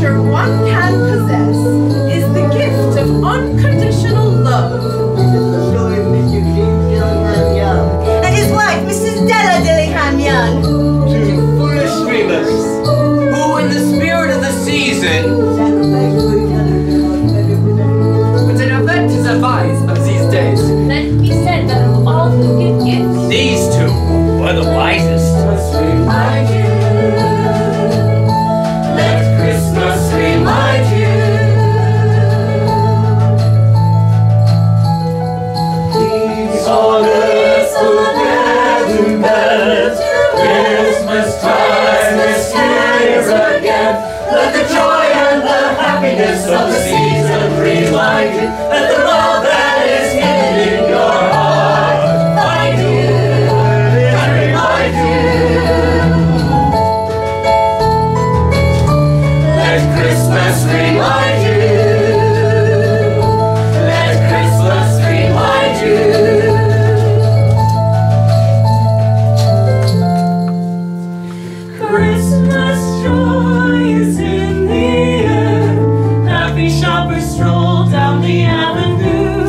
treasure one can possess is the gift of unconditional love. And his wife, Mrs. Della Dillingham Young. Two foolish dreamers, who in the spirit of the season, with an event is advised of these days. Let it be said that of all who give gifts, These two were the wisest. Remind you, let Christmas remind you. These honors will get to bed. Christmas time is here again. Let the joy and the happiness of the season remind you. Let the love that is hidden in your heart find you and remind you. Let Christmas remind you. Let Christmas remind you. Christmas joy is in the air. Happy shoppers stroll down the avenue.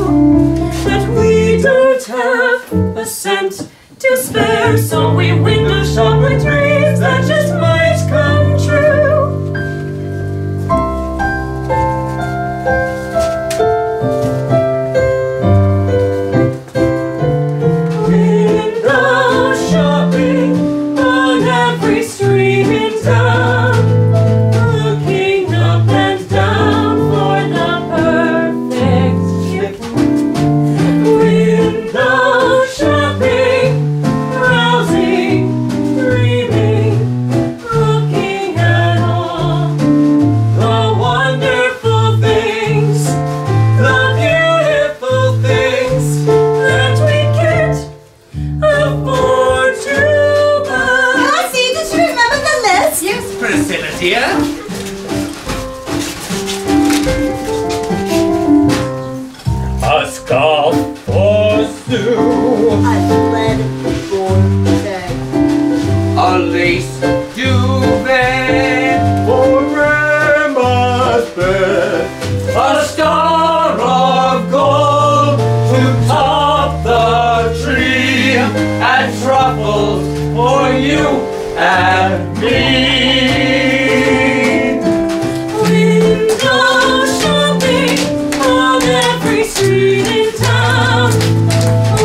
But we don't have a cent to spare, so we window shop with dreams that just might come true. Window shopping on every street in town, looking up and down for the perfect gift. Window shopping, browsing, dreaming, looking at all the wonderful things, the beautiful things that we can't afford to buy. Elsie, did you remember the list? Yes, Priscilla dear. A scarf for Sue, I'm glad it's born today. a lace duvet for Grandma's bed, a star of gold to top the tree, and truffles for you and me. Window shopping on every street in town,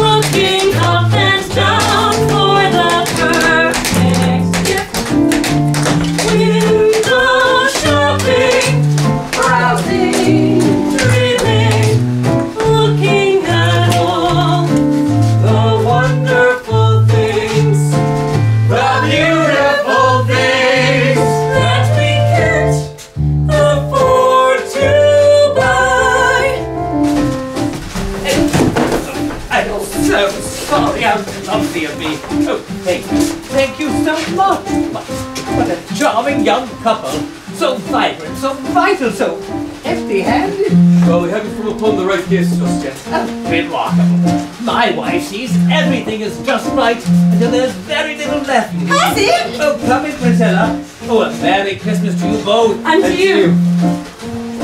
looking up and down for the perfect gift. Window shopping, browsing, dreaming, looking at all the wonderful things, the beautiful things that we can't afford to buy. I'm so sorry, how lovely of me. Oh, thank you so much. What a charming young couple. So vibrant, so vital, so empty-handed. Well, we haven't come upon the right gifts just yet. Remarkable. My wife sees everything is just right until there's very little left. Has it? Oh, come in, Priscilla. Oh, a Merry Christmas to you both. And to you.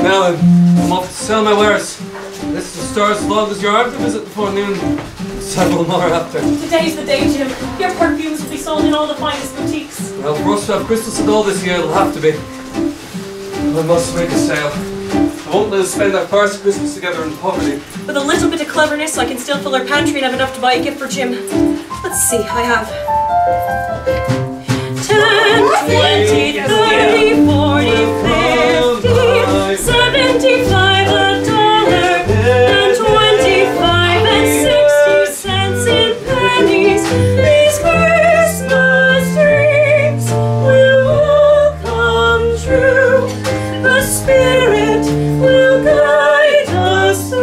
Now I'm off to sell my wares. This is the stars as long as your arm to visit before noon. Several more after. Today's the day, Jim. Your perfumes will be sold in all the finest boutiques. Well, for us to have Christmas and all this year, it'll have to be. I must make a sale. I won't let us spend our first Christmas together in poverty. With a little bit of cleverness, I can still fill our pantry and have enough to buy a gift for Jim. Let's see, I have 10, 20, 30, 40, 50, 75, $1, and 25 and 60 cents in pennies. These Christmas dreams will all come true. The Spirit will guide us through.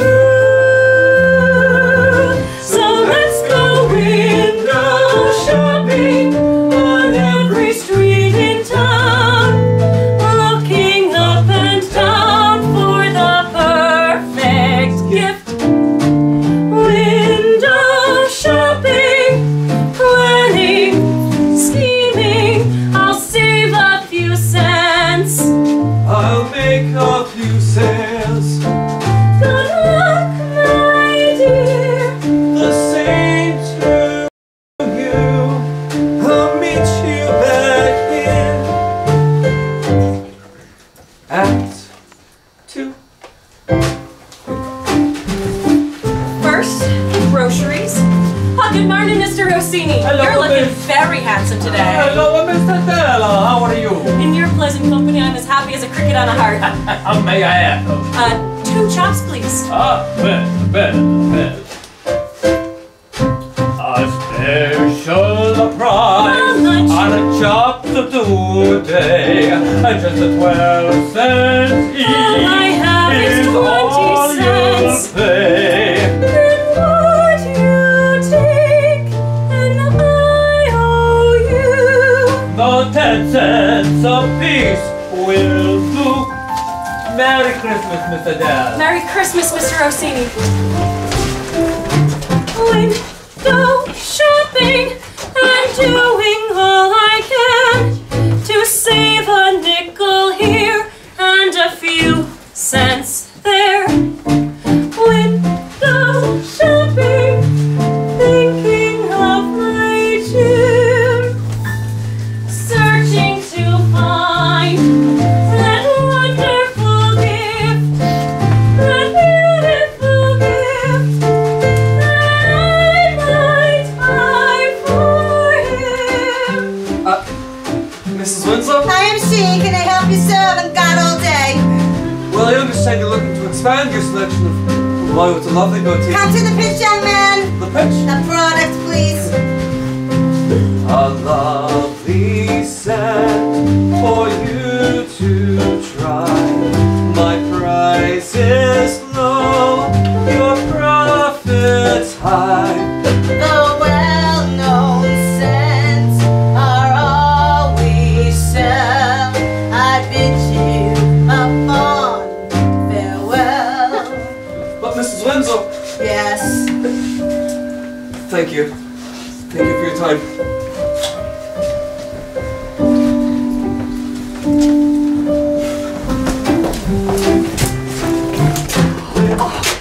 So let's go window shopping on every street in town, I'll make a few sales. Good luck, my dear. The same to you. I'll meet you back here. Act 2. First, groceries. Oh, good morning, Mr. Rossini. Hello, You're looking Miss. very handsome today. Hello, Mr. Della. How are you? In your pleasant company, I'm as happy as a cricket on a heart. How may I help? 2 chops, please. Well. A special price on a chop to today. Just a 12 cents each. All I have is 20 all cents. you'll pay. Then what you take, and I owe you. No 10 cents a piece will do. Merry Christmas, Mr. Dell. Merry Christmas, Mr. Rossini. Window shopping and doing all I can to save a nickel here and a few cents there. Window shopping, thinking of my June, searching to find that wonderful gift, that beautiful gift that I might buy for him. Mrs. Winslow? I am she. Can I help you, sir? I haven't got all day. Well, I understand you're looking to expand your selection of wine with a lovely goatee. Come to the pitch, young man. The pitch? The product, please. A lovely scent for you to try. My price is low, your profits high. The well-known scents are all we sell. I bid you a fond farewell. But Mrs. Winslow, Yes. thank you. Thank you for your time.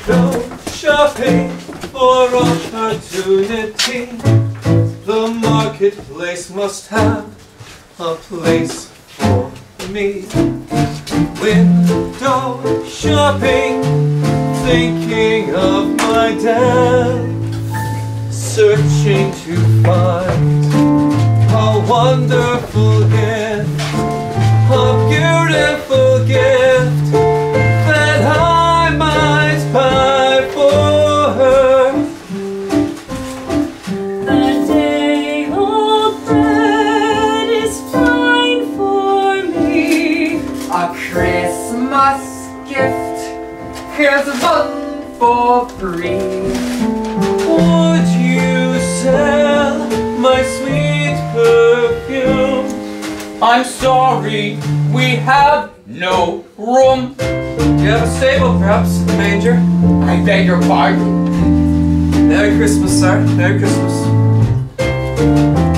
Go shopping for opportunity. The marketplace must have a place for me. Window shopping, thinking of my dad, searching to find a wonderful gift, a beautiful gift that I might buy for her. The day-old bread is fine for me. A Christmas gift, here's one for free. Would you sell my sweet perfume? I'm sorry, we have no room. Do you have a stable, perhaps, in the manger? I beg your pardon. Merry Christmas, sir. Merry Christmas.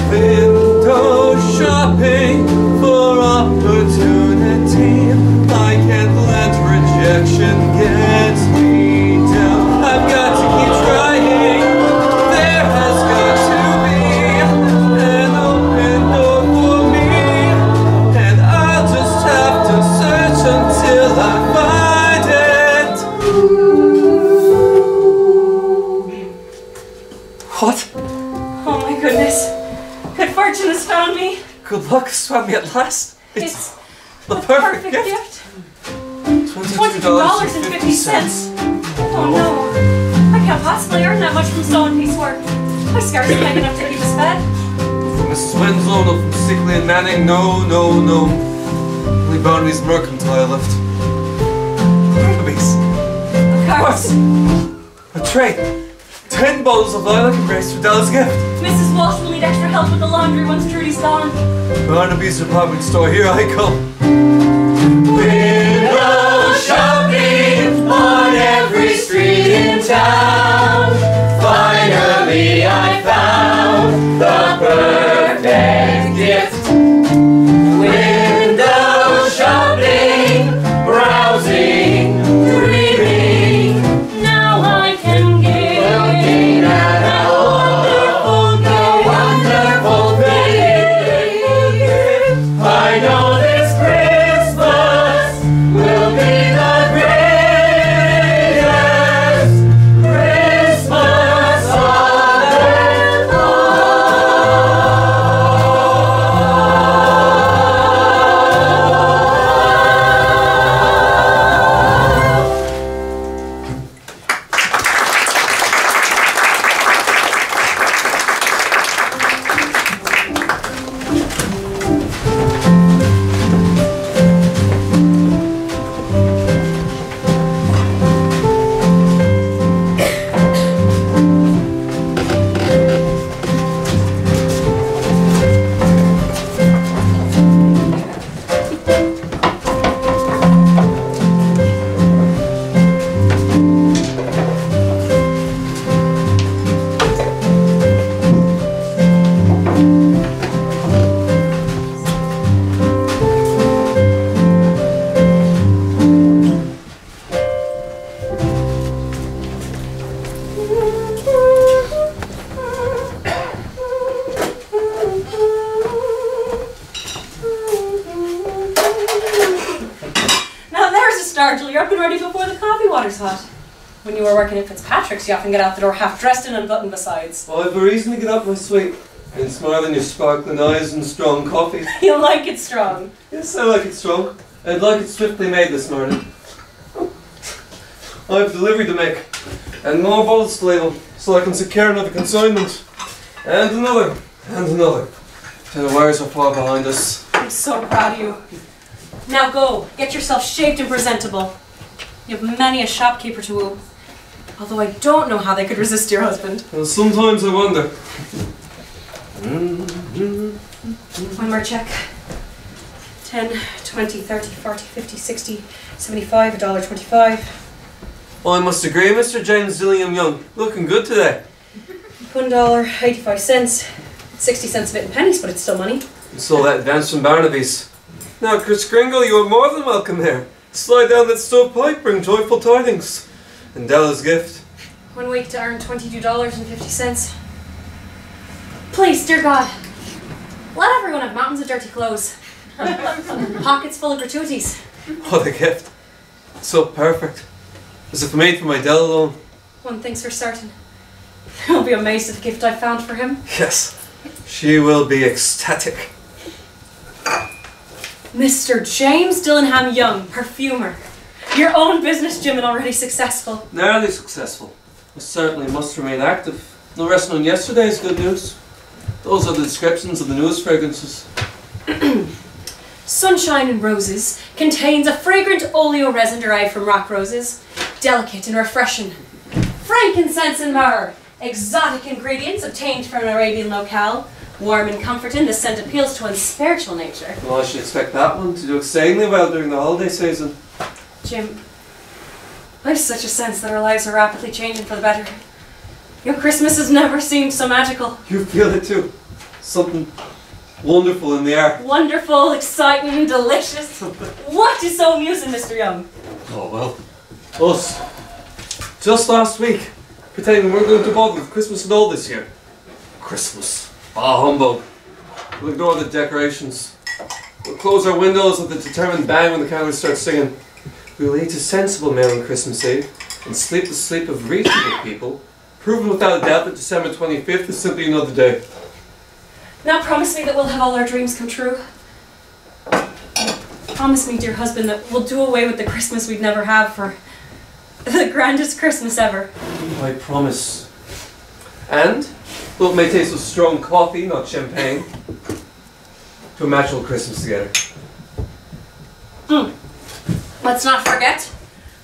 Window shopping for opportunity. I can't let rejection get me down. I've got to keep trying. There has got to be an open door for me, and I'll just have to search until I find it. What? Oh my goodness. Good fortune has found me. Good luck has found me at last. It's the the perfect gift. $22.50. Oh no. I can't possibly earn that much from sewing piecework. I scarcely make enough to keep us fed. From Mrs. Winslow, no from Sickley and Manning, no. Only Barnaby's mercantile left. Barnaby's? Of course. A tray. 10 bottles of lilac embrace for Della's gift. Mrs. Walsh will need extra help with the laundry once Trudy's gone. Barnaby's department store, here I come. Window shopping on every street in town. Finally I found the perfect gift. Window shopping startle. You're up and ready before the coffee water's hot. When you were working at Fitzpatrick's, you often get out the door half dressed and unbuttoned besides. Oh, I've a reason to get up, my sweet. And smile in your sparkling eyes and strong coffee. You like it strong. Yes, I like it strong. I'd like it swiftly made this morning. I have delivery to make, and more bottles to label, so I can secure another consignment. And another, and another. Till the wires are far behind us. I'm so proud of you. Now go, get yourself shaved and presentable. You have many a shopkeeper to woo. Although I don't know how they could resist your husband. Well, sometimes I wonder. One more check. 10, 20, 30, 40, 50, 60, 75, $1.25. I must agree, Mr. James Dillingham Young. Looking good today. $1, 85 cents. 60 cents of it in pennies, but it's still money. You saw that advance from Barnaby's. Now, Chris Kringle, you are more than welcome here. Slide down that stovepipe, bring joyful tidings. And Della's gift. 1 week to earn $22.50. Please, dear God, let everyone have mountains of dirty clothes. Pockets full of gratuities. What a gift. So perfect. As if made for my Dell alone. One thing's for certain. You'll be amazed at the gift I found for him. Yes. She will be ecstatic. Mr. James Dillingham Young, perfumer. Your own business, Jim, and already successful. Narrowly successful. I certainly must remain active. No resting on yesterday's good news. Those are the descriptions of the newest fragrances. Sunshine and Roses contains a fragrant oleo resin derived from rock roses, delicate and refreshing. Frankincense and myrrh, exotic ingredients obtained from an Arabian locale. Warm and comforting, the scent appeals to one's spiritual nature. Well, I should expect that one to do exceedingly well during the holiday season. Jim, I have such a sense that our lives are rapidly changing for the better. Your Christmas has never seemed so magical. You feel it too. Something wonderful in the air. Wonderful, exciting, delicious. What is so amusing, Mr. Young? Oh, well. Us. Just last week, pretending we're going to bother with Christmas and all this year. Christmas. Ah, humbug. We'll ignore the decorations. We'll close our windows with a determined bang when the candles start singing. We'll eat a sensible meal on Christmas Eve and sleep the sleep of reasonable people, proving without a doubt that December 25th is simply another day. Now promise me that we'll have all our dreams come true. Promise me, dear husband, that we'll do away with the Christmas we'd never have for the grandest Christmas ever. I promise. And, though it may taste of strong coffee, not champagne, to a magical Christmas together. Let's not forget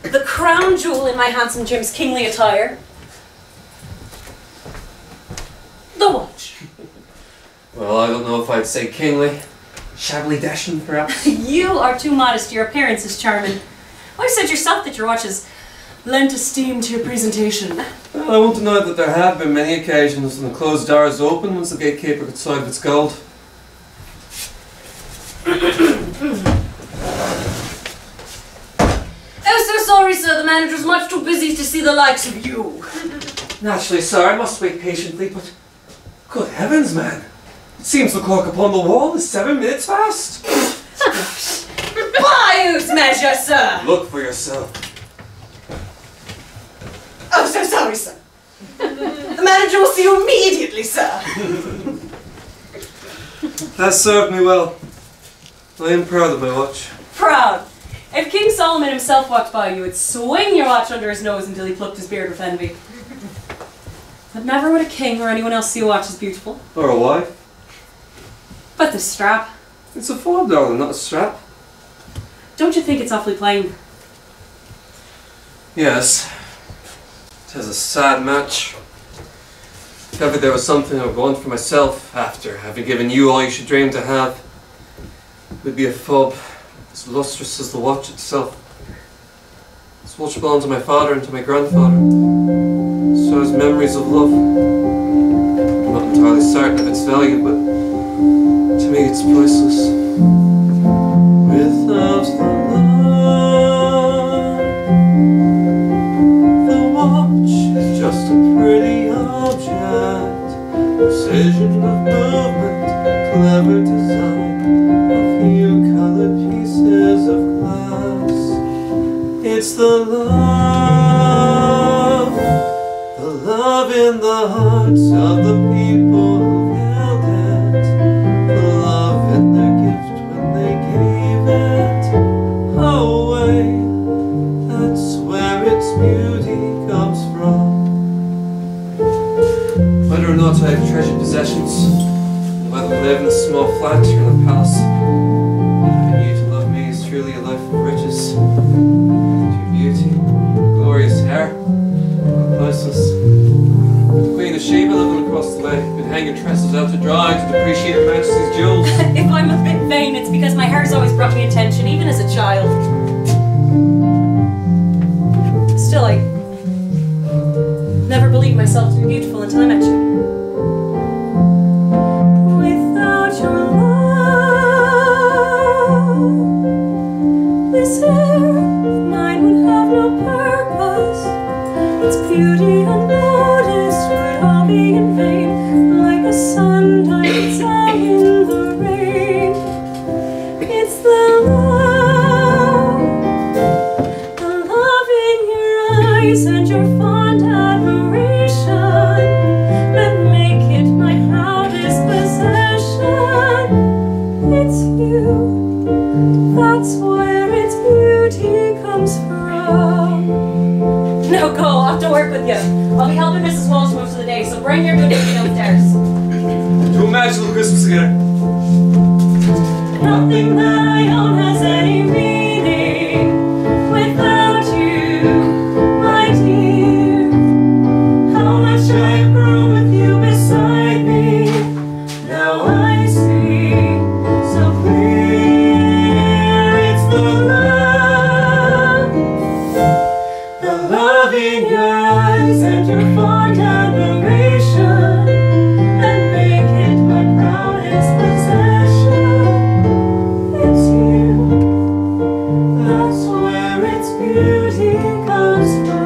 the crown jewel in my handsome Jim's kingly attire. The watch. Well, I don't know if I'd say kingly. Shabbily dashing, perhaps? You are too modest. Your appearance is charming. You said yourself that your watch has lent esteem to your presentation. Well, I won't deny that there have been many occasions when the closed doors open once the gatekeeper could side with its gold. Oh, so sorry, sir. The manager's much too busy to see the likes of you. Naturally, sir, I must wait patiently, but... Good heavens, man! It seems the clock upon the wall is 7 minutes fast! By whose measure, sir? Look for yourself. Oh, so sorry, sir. The manager will see you immediately, sir. That served me well. I am proud of my watch. Proud. If King Solomon himself walked by, you would swing your watch under his nose until he plucked his beard with envy. But never would a king or anyone else see a watch as beautiful. Or a wife. But the strap. It's a fob, darling, not a strap. Don't you think it's awfully plain? Yes. It has a sad match. If ever there was something I would want for myself after having given you all you should dream to have, it would be a fob as lustrous as the watch itself. This watch belonged to my father and to my grandfather. So as memories of love. I'm not entirely certain of its value, but to me it's priceless. Without the watch is just a pretty object. Precision of movement, clever design, a few colored pieces of glass. It's the love in the hearts of the people who held it, the love in their gift when they gave it away. That's where its beauty comes from. Whether or not I have treasured possessions, whether we live in a small flat or in a palace, having you to love me is truly a life of riches. Your beauty, glorious hair, priceless. The Queen of Sheba living across the way, been hanging tresses out to dry to depreciate Her Majesty's jewels. If I'm a bit vain, it's because my hair's always brought me attention, even as a child. Still, I never believed myself to be beautiful until I met you. Without your love, this hair of mine would have no purpose. Its beauty unnoticed would all be in vain, like a sunlight out in the rain. It's the love in your eyes and your fond admiration that make it my proudest possession. It's you, that's where its beauty comes from. No, go, I'll have to work with you. I'll be helping Mrs. Walsh most of the day, so bring your good baby downstairs. To a magical Christmas together. Nothing that I own has any meaning without you, my dear. How much I've grown with you beside me, now I see so clear. It's the love in your eyes and your fond admiration that make it my proudest possession. It's you, that's where its beauty comes from.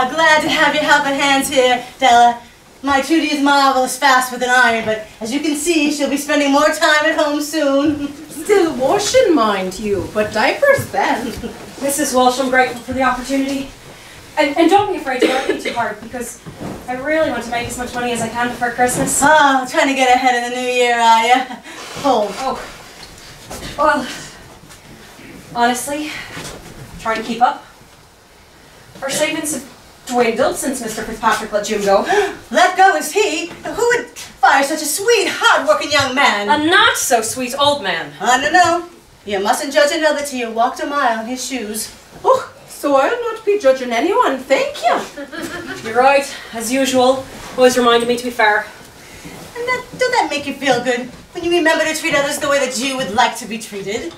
Glad to have your helping hands here, Della. My Trudy is marvelous fast with an iron, but as you can see, she'll be spending more time at home soon. Still washing, mind you, but diapers then. Mrs. Walsh, I'm grateful for the opportunity. And don't be afraid to work me too hard, because I really want to make as much money as I can before Christmas. Oh, trying to get ahead of the new year, are ya? Oh. Well, honestly, trying to keep up. Our savings have dwindled since Mr. Fitzpatrick let Jim go. Let go is he? Who would fire such a sweet, hard-working young man? A not-so-sweet old man. No. You mustn't judge another till you walked a mile in his shoes. Oh, so I'll not be judging anyone, thank you. You're right, as usual. Always reminded me to be fair. And don't that make you feel good when you remember to treat others the way that you would like to be treated?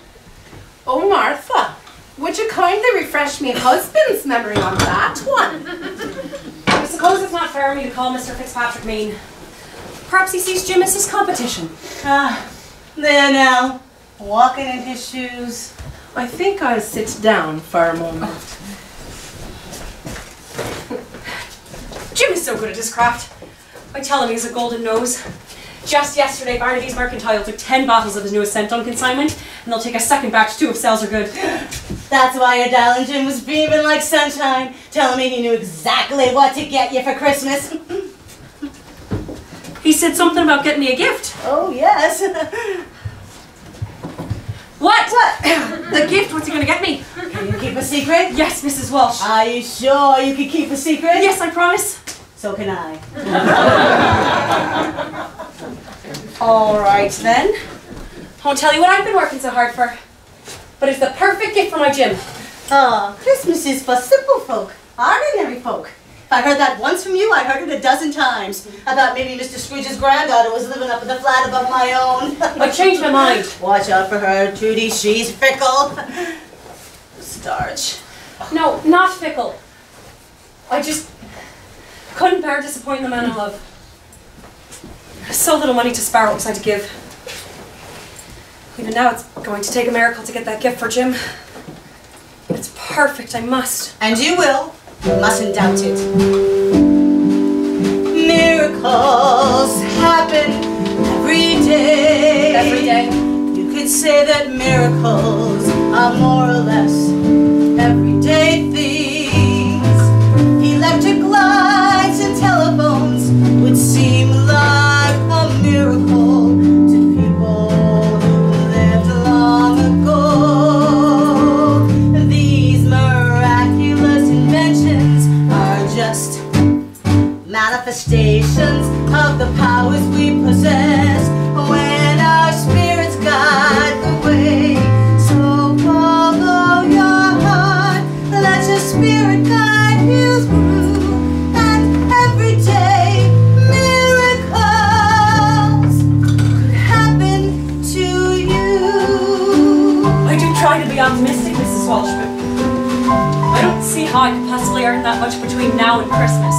Oh, Martha, would you kindly refresh me husband's memory on that one? I suppose it's not fair of me to call Mr. Fitzpatrick mean. Perhaps he sees Jim as his competition. There now, walking in his shoes. I think I'll sit down for a moment. Jim is so good at his craft. I tell him he has a golden nose. Just yesterday, Barnaby's Mercantile took 10 bottles of his newest scent on consignment, and they'll take a second batch too if sales are good. That's why your darling Jim was beaming like sunshine, telling me he knew exactly what to get you for Christmas. He said something about getting me a gift. Oh, yes. What? The gift? What's he going to get me? Can you keep a secret? Yes, Mrs. Walsh. Are you sure you can keep a secret? Yes, I promise. So can I. All right, then. I won't tell you what I've been working so hard for. but it's the perfect gift for my Jim. Ah, Christmas is for simple folk, ordinary folk. If I heard that once from you, I heard it a dozen times. I thought maybe Mr. Scrooge's granddaughter was living up in the flat above my own. I changed my mind. Watch out for her, Judy. She's fickle. Starch. No, not fickle. I just couldn't bear disappointing the man I love. There's so little money to spare what was I to give. Even now it's going to take a miracle to get that gift for Jim. It's perfect, I must. And you will. You mustn't doubt it. Miracles happen every day. Every day. You could say that miracles are more or less everyday things. Electric lights and telephones would seem like a miracle to people who lived long ago. These miraculous inventions are just manifestations of the powers we possess when our spirits guide the way. So follow your heart, let your spirit guide you through, and every day miracles could happen to you. I do try to be optimistic, Mrs. Walsh, but I don't see how I could possibly earn that much between now and Christmas.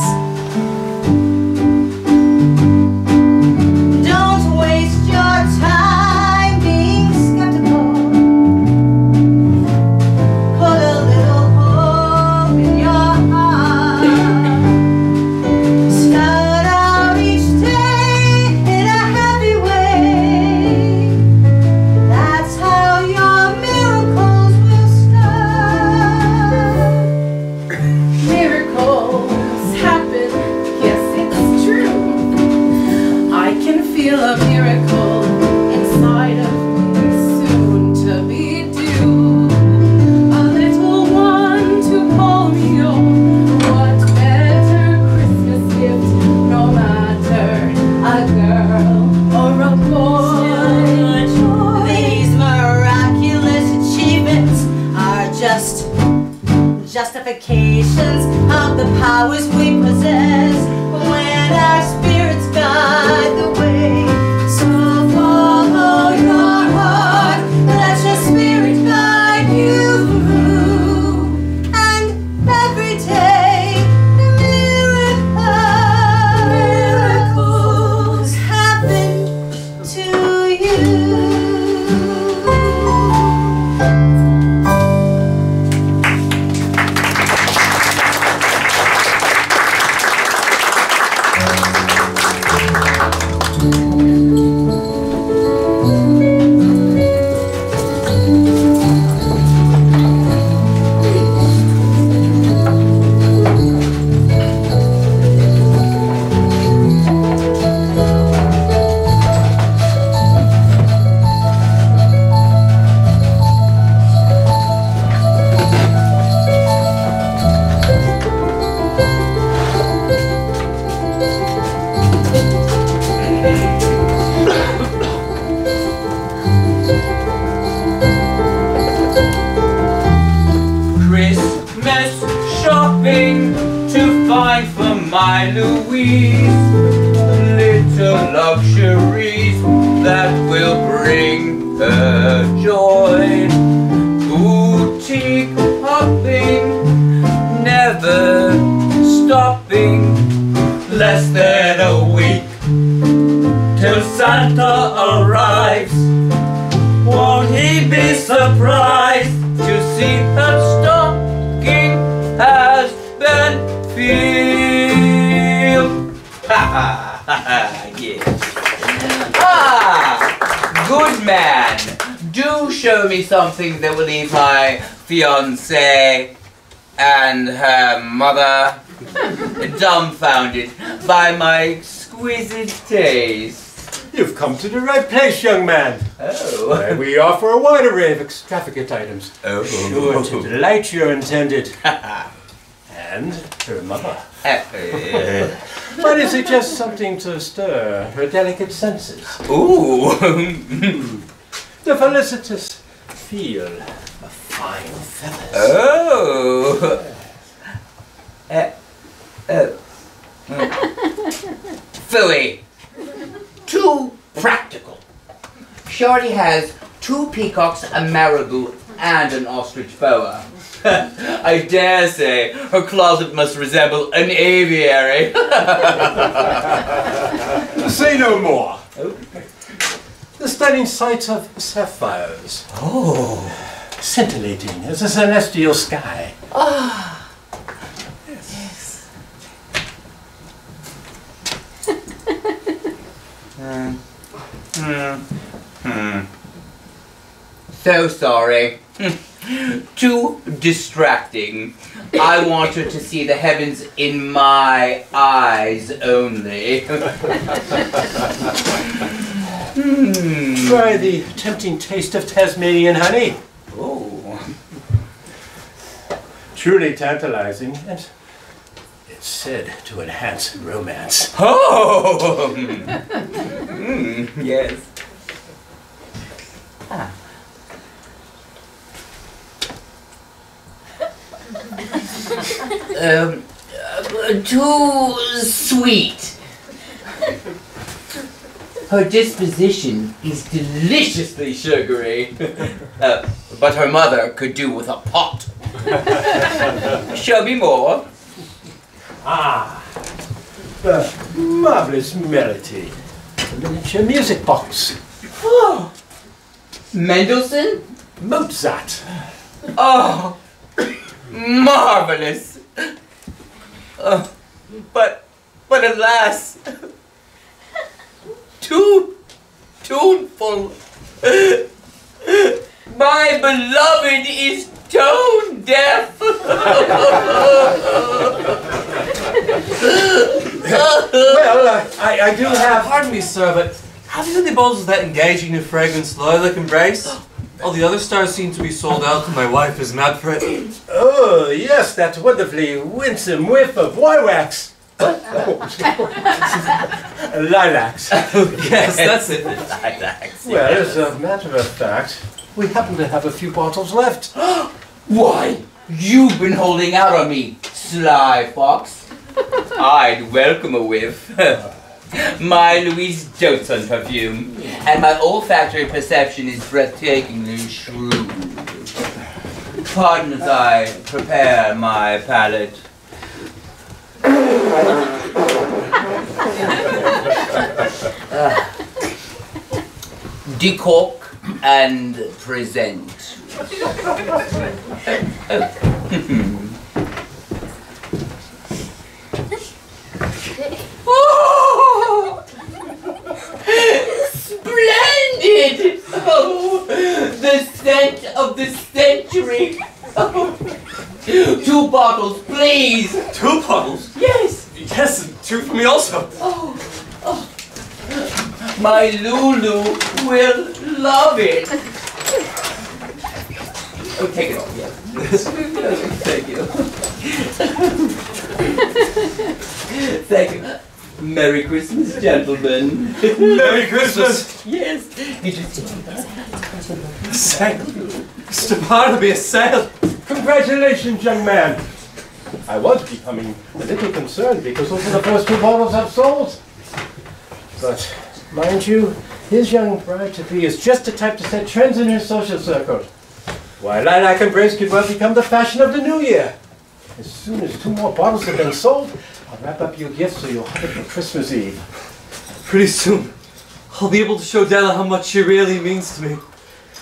Don't waste your time being skeptical. Put a little hope in your heart. Start out each day in a happy way. That's how your miracles will start. Miracles happen, yes, it's true. I can feel a miracle inside of me soon to be due. A little one to call me own. What better Christmas gift, no matter a girl or a boy. These miraculous achievements are just justifications of the powers we possess when our spirits guide the way. So follow your heart, let your spirit guide you through, and every day miracles happen to you. Christmas shopping to find for my Louise little luxuries that will bring her joy. Boutique hopping, never stopping, less than a week till Santa arrives. Won't he be surprised to see her stocking has been filled? Ha ha ha! Yes. Ah, good man. Do show me something that will leave my fiancée and her mother dumbfounded by my exquisite taste. You've come to the right place, young man. Oh. Where we offer a wide array of extravagant items. Oh. Sure to delight your intended. And her mother. But is it just something to stir her delicate senses? Ooh. The felicitous feel the fine feathers. Oh. Phooey. Too practical. She already has 2 peacocks, a marabou, and an ostrich boa. I dare say her closet must resemble an aviary. Say no more. The stunning sight of sapphires. Oh. Scintillating as a celestial sky. Ah. Yes. So sorry. Too distracting. I want her to see the heavens in my eyes only. Try the tempting taste of Tasmanian honey. Oh. Truly tantalizing, and it's said to enhance romance. Oh! Yes. Ah. Too sweet. Her disposition is deliciously sugary. But her mother could do with a pot. Show me more. Ah, the marvelous melody. The miniature music box. Oh. Mendelssohn? Mozart. Oh, marvelous. But alas, too tuneful. My beloved is tone deaf. Well, I do have... Pardon me, sir, but have you any bottles of that engaging new fragrance lilac embrace? All the other stars seem to be sold out, and my wife is mad for it. Oh, yes, that wonderfully winsome whiff of wax. Lilacs. Yes, that's it. Lilacs. Well, as a matter of fact, we happen to have a few bottles left. Why, you've been holding out on me, sly fox. I'd welcome a whiff. My Louise dotes on perfume, and my olfactory perception is breathtakingly shrewd. Pardon as I prepare my palate. Decork and present. Oh, splendid! Oh, the scent of the century. Oh. 2 bottles, please. 2 bottles? Yes. Yes, and 2 for me also. Oh, oh. My Lulu will love it. Oh, take it off, yes. Thank you. Thank you. Merry Christmas, gentlemen. Merry Christmas. Yes. You just A sale. Mr. Barnaby, a sale. Congratulations, young man. I was becoming a little concerned because those are the first 2 bottles I've sold. But, mind you, his young bride-to-be is just the type to set trends in her social circle. Why, lilac embrace could well become the fashion of the new year. As soon as 2 more bottles have been sold, I'll wrap up your gift so you'll have it for Christmas Eve. Pretty soon, I'll be able to show Della how much she really means to me.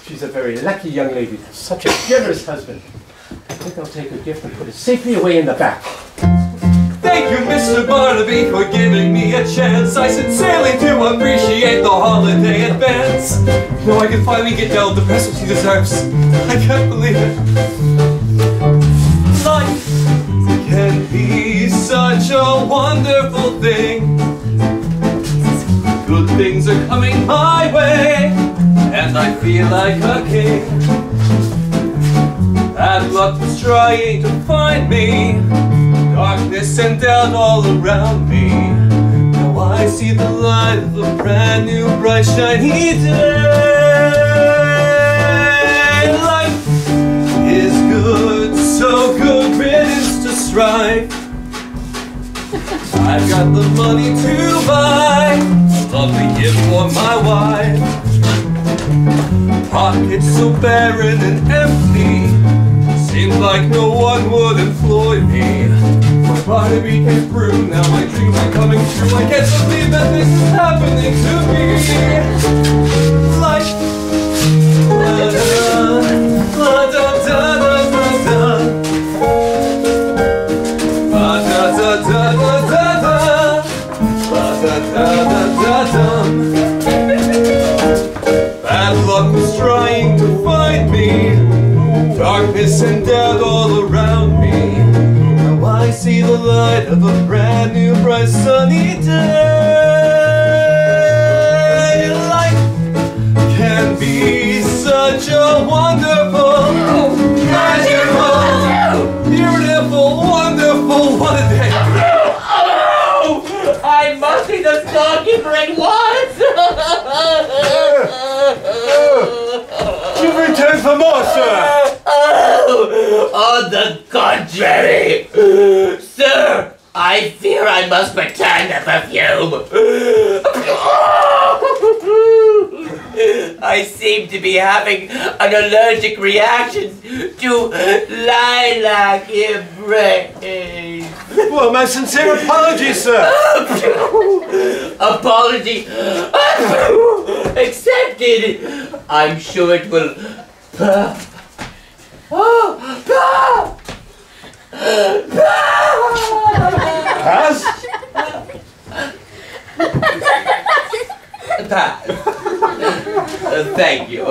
She's a very lucky young lady. Such a generous husband. I think I'll take her gift and put it safely away in the back. Thank you, Mr. Barnaby, for giving me a chance. I sincerely do appreciate the holiday advance. Now I can finally get Della the present she deserves. I can't believe it. Life can be such a wonderful thing. Good things are coming my way, and I feel like a king. And luck was trying to find me, darkness and doubt all around me. Now I see the light of a brand new bright shiny day. strife. I've got the money to buy a lovely gift for my wife. Pockets so barren and empty, seems like no one would employ me. My body became through, now my dreams are coming true. I can't believe that this is happening to me. Like la da da da da da da da da da da da da da. Bad luck was trying to find me, darkness and death all around me. Now I see the light of a brand new bright sunny day. Life can be such a wonderful, magical, beautiful, wonderful, what a day. I must be the storekeeper at once! You've returned for more, sir! On the contrary! Sir, I fear I must return the perfume! I seem to be having an allergic reaction to lilac embrace. Well, my sincere apologies, sir. Apology accepted. I'm sure it will Pass? pass. Thank you.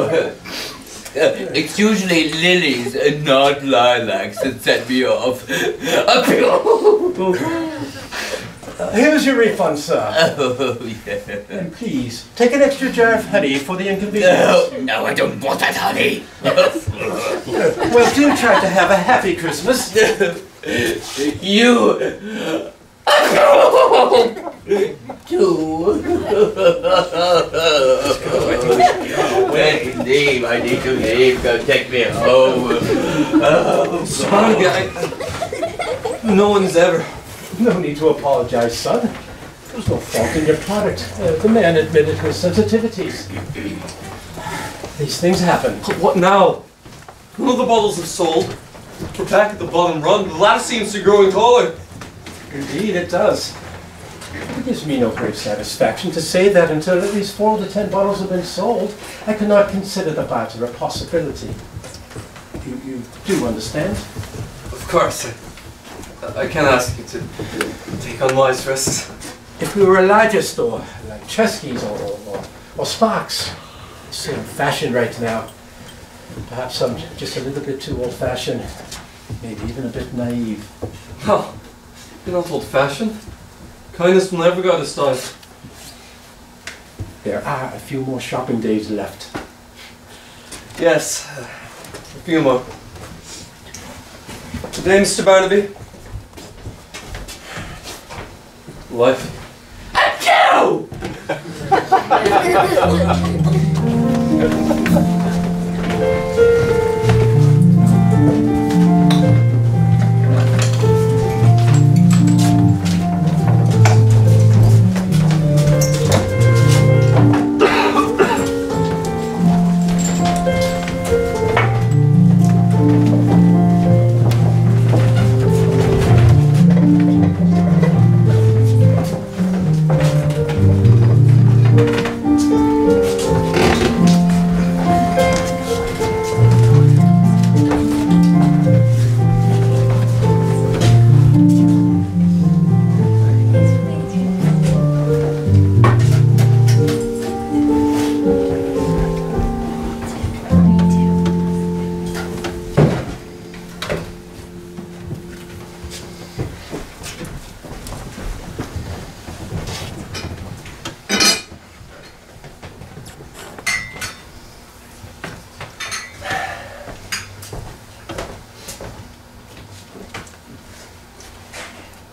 It's usually lilies and not lilacs that set me off. Here's your refund, sir. Oh, yeah. And please, take an extra jar of honey for the inconvenience. No, I don't want that honey. Well, do try to have a happy Christmas. You too. When to leave? I need to leave. Go take me home. Oh, Sorry, no one's ever. No need to apologize, son. There's no fault in your product. The man admitted his sensitivities. These things happen. What now? None of the bottles have sold. We're back at the bottom run. The ladder seems to be growing taller. Indeed, it does. It gives me no great satisfaction to say that until at least 4 of the 10 bottles have been sold, I cannot consider the barter a possibility. You do understand? Of course. I can't ask you to take unwise risks. If we were a larger store, like Chesky's or Sparks, it's in fashion right now. Perhaps I'm just a little bit too old-fashioned, maybe even a bit naive. No, you're not old-fashioned. Kindness will never go out of style. There are a few more shopping days left. Yes, a few more. Good day, Mr. Barnaby. Life. Achoo!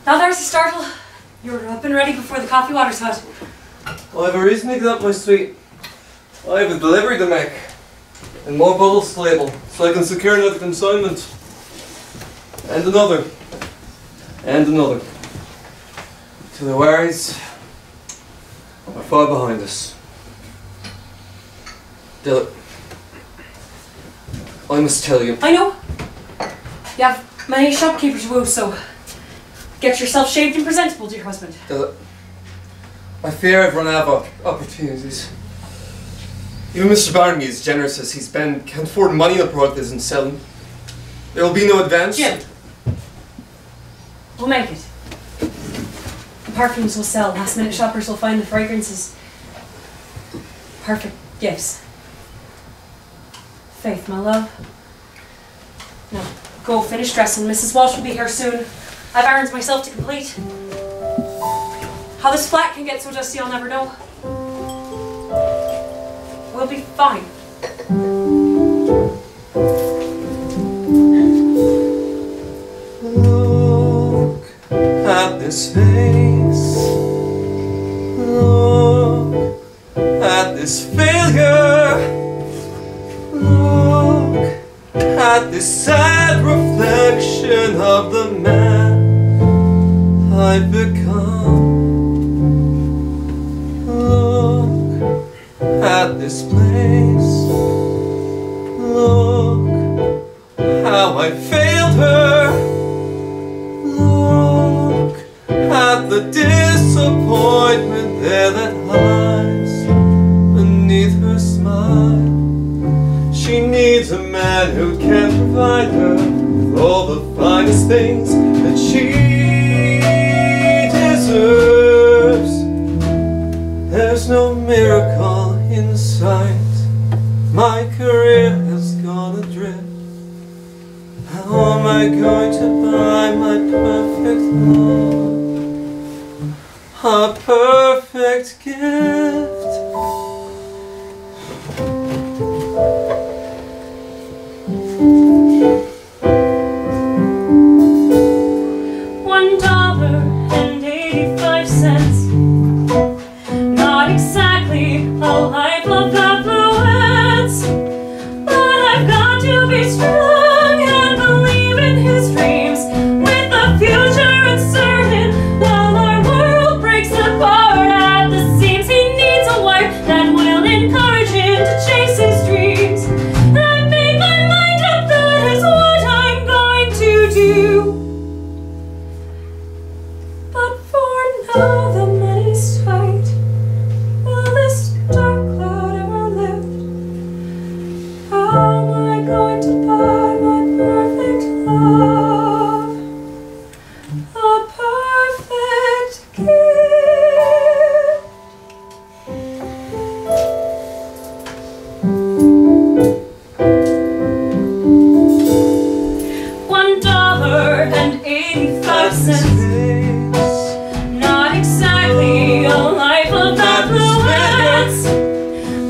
Now there's a startle. You're up and ready before the coffee water's hot. Well, I have a reason to get up my suite. I have a delivery to make. And more bottles to label, so I can secure another consignment. And another. and another, till the worries are far behind us. Della, I must tell you. I know. You have many shopkeepers to woo, so get yourself shaved and presentable to your husband. Della, I fear I've run out of opportunities. Even Mr. Barnaby, as generous as he's been, can't afford money in the product that isn't selling. There will be no advance. Jim, we'll make it. The perfumes will sell. Last minute shoppers will find the fragrances perfect gifts. Faith, my love. Now, go finish dressing. Mrs. Walsh will be here soon. I've errands myself to complete. How this flat can get so dusty, I'll never know. We'll be fine. Look at this face. Look at this failure. Look at this sad reflection of the man I've become. Look at this place. Look how I failed her. Look at the disappointment there that hides beneath her smile. She needs a man who can provide her with all the finest things that she deserves. There's no miracle in sight. My career has gone adrift. How am I going to buy my perfect love? A perfect gift. $1.85. Not exactly a life of affluence, but I've got to be strong and believe in his dreams. With the future uncertain, while our world breaks apart at the seams, he needs a wife that will encourage him to chase his dreams. I've made my mind up, that is what I'm going to do. But for now the money's tight. Will this dark cloud ever lift? How am I going to buy my perfect love? A perfect gift. $1.85. Not exactly a life of affluence,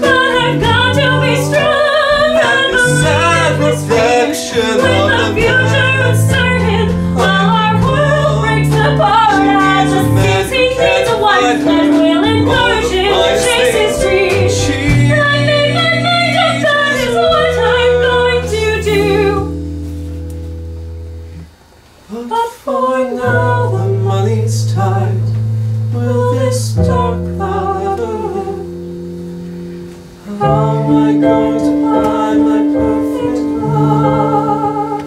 but I've got to be strong and believe his dreams. With the future uncertain, while our world breaks apart at the seams, he needs a wife that will encourage him to chase his dreams. I made my mind up, that is what I'm going to do. But for now the money's tight. Will this dark cloud ever lift? How am I going to buy my perfect love?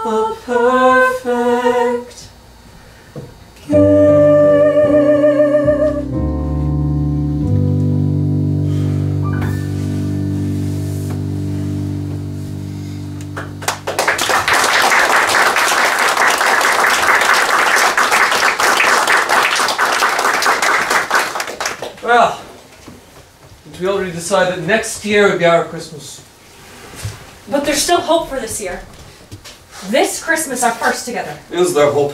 A perfect gift. Well, we already decided that next year would be our Christmas. But there's still hope for this year. This Christmas, our first together. Is there hope?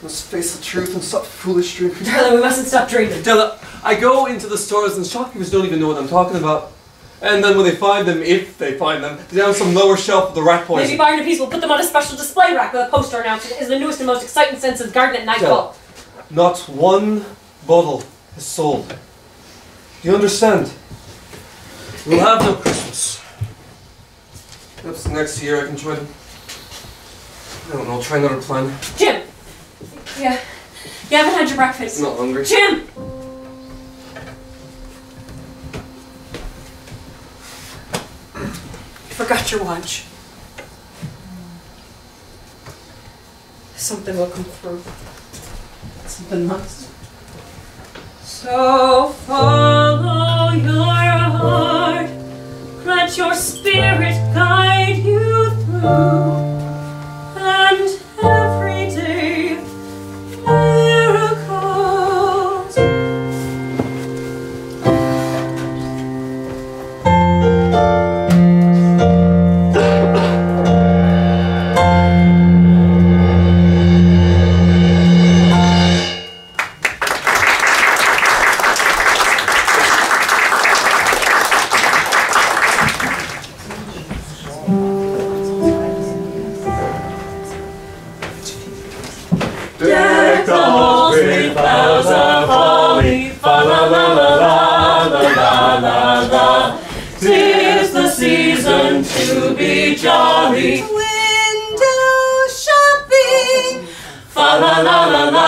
Let's face the truth and stop foolish dreaming. Darling, we mustn't stop dreaming. Della, I go into the stores and shopkeepers don't even know what I'm talking about. And then when they find them, if they find them, they're down some lower shelf of the rat poison. Maybe Barnaby's will put them on a special display rack with a poster announcing it is the newest and most exciting scents of garden at nightfall. Not one bottle is sold. Do you understand? We'll have no Christmas. Perhaps next year I can join them. I don't know, try another plan. Jim! Yeah. You haven't had your breakfast. I'm not hungry. Jim! You forgot your watch. Something will come through. Something must. So follow your heart. Let your spirit guide you through. And every day, miracles. Decked all with boughs of holly, fa la la la la la la la la. 'Tis the season to be jolly. Window shopping. Fa la la la la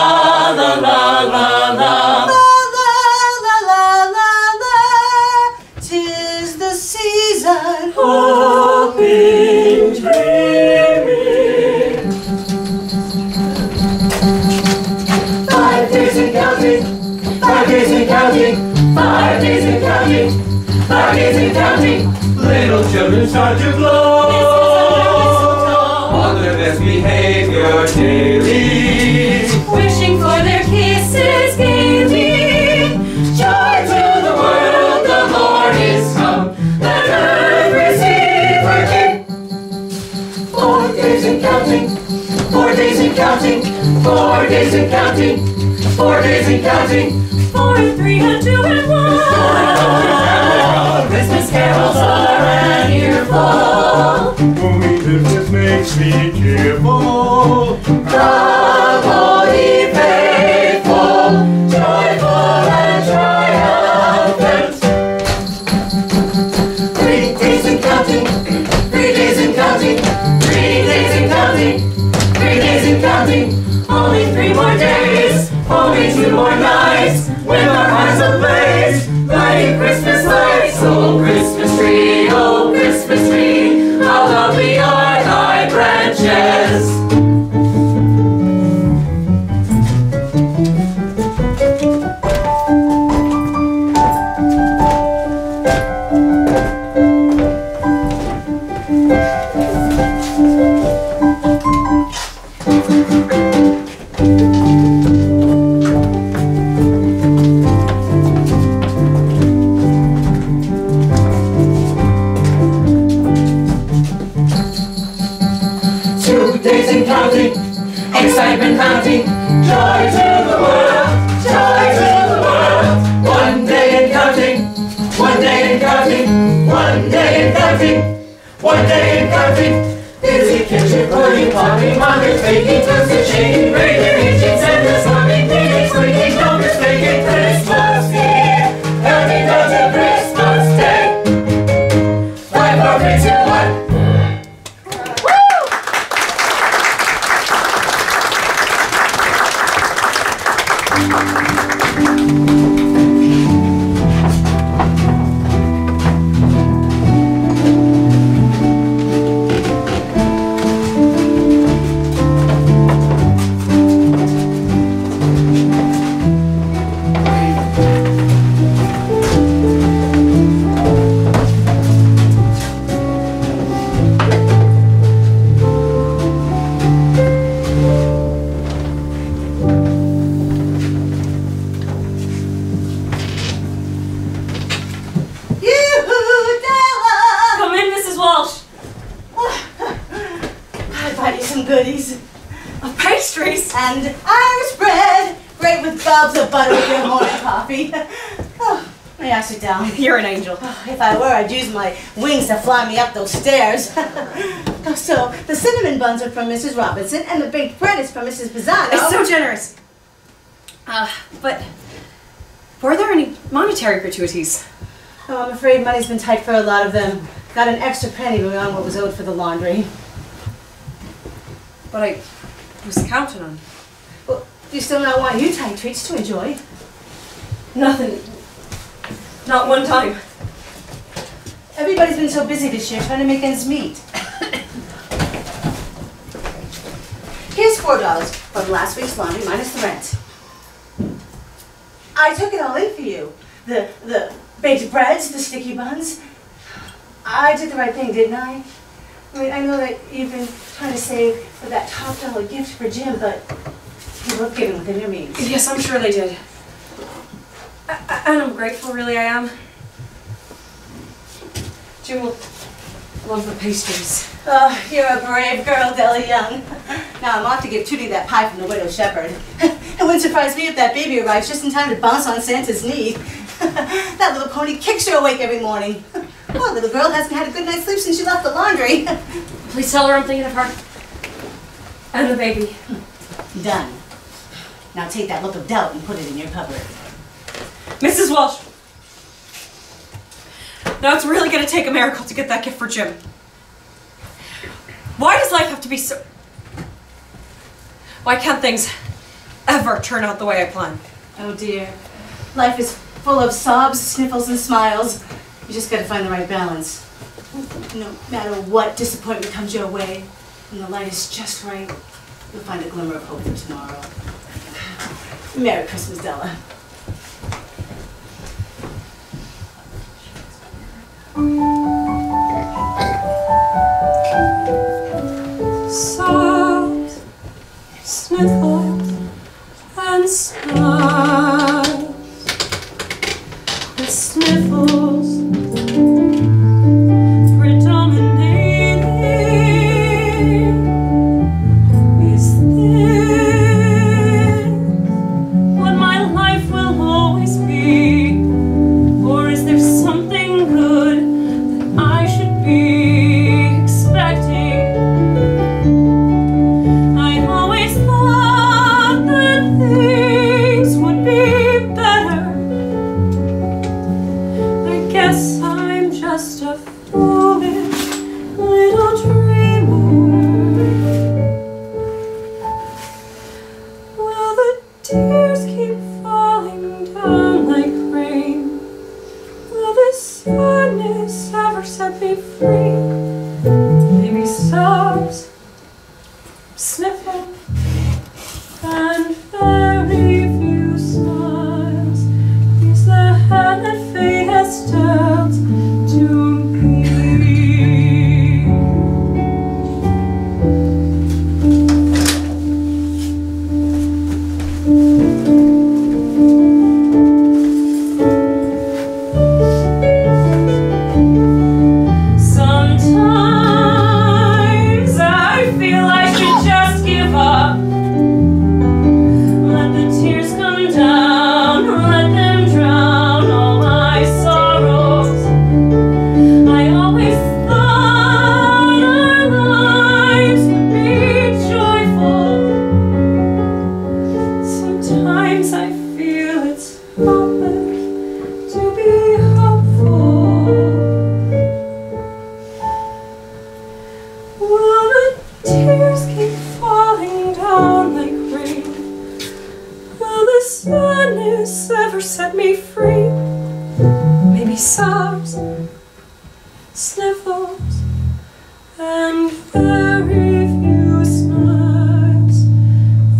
la la la la. La la la la la. 'Tis the season. Hoping, dreaming. 5 days and counting. 5 days and counting. 5 days and counting. 5 days and counting. Little children start to glow on their best behavior daily, Wishing for their kisses gaily. joy to the world, the Lord is come. Let earth receive her King. 4 days and counting. 4 days and counting. 4 days and counting. 4 days and counting. 4 and 3 and 2 and 1. Christmas carols are an earful. Moving Christmas makes me cheerful. Come, all ye faithful, joyful and triumphant. 3 days and counting. 3 days and counting. 3 days and counting. 3 days and counting. Only 3 more days. Only 2 more nights, with our hearts ablaze, lighting Christmas lights. Oh, Christmas tree, how lovely are thy branches. Excitement mounting, joy to the world, joy to the world. 1 day and counting, 1 day and counting, 1 day and counting, 1 day and counting. Busy kitchen, pudding, popping, mothers baking, toasted, shaking, breaking, reaching, Santa's coming, baking, squeaking, don't mistaken Christmas Eve, counting down to Christmas Day. 5, 4, 3, 2, 1. Goodies. Of pastries. And Irish bread. Great with gobs of butter with your morning coffee. Oh, may I sit down? You're an angel. Oh, if I were, I'd use my wings to fly me up those stairs. Oh, so, the cinnamon buns are from Mrs. Robinson, and the baked bread is from Mrs. Pisano. It's so generous. But were there any monetary gratuities? Oh, I'm afraid money's been tight for a lot of them. Got an extra penny beyond what was owed for the laundry. But I was counting on. Well, you still not want Yuletide treats to enjoy? Nothing. Not one time. Everybody's been so busy this year trying to make ends meet. Here's $4 from last week's laundry minus the rent. I took it all in for you. The baked breads, the sticky buns. I did the right thing, didn't I? I mean, I know that you've been trying to save for that top dollar gift for Jim, but you both given within your means. Yes, I'm sure they did. And I'm grateful, really, I am. Jim will love the pastries. Oh, you're a brave girl, Della Young. Now I'm off to give Tootie that pie from the Widow Shepherd. It wouldn't surprise me if that baby arrives just in time to bounce on Santa's knee. That little pony kicks her awake every morning. Poor little girl hasn't had a good night's sleep since she left the laundry. Please tell her I'm thinking of her. And the baby. Done. Now take that look of doubt and put it in your cupboard. Mrs. Walsh. Now it's really going to take a miracle to get that gift for Jim. Why does life have to be so... Why can't things ever turn out the way I plan? Oh dear. Life is full of sobs, sniffles, and smiles. You just gotta find the right balance. No matter what disappointment comes your way, when the light is just right, you'll find a glimmer of hope for tomorrow. Merry Christmas, Della. Sobs, sniffles, and smiles. The sniffles predominating. Is this what my life will always be? Or is there something good that I should be expecting? I always thought that things would be better. I guess I'm just a foolish little dreamer. Will the tears keep falling down like rain? Will this sadness ever set me free? Maybe sobs, sniffle, and very few smiles is the hand that fate has dealt to me. Sometimes I feel I should just give up. Let the tears come down, let them drown all my sorrows. I always thought our lives would be joyful. Sometimes I feel it's hopeless to be hopeful. Will the tears keep falling down like rain? Will the sadness ever set me free? Maybe sobs, sniffles, and very few smiles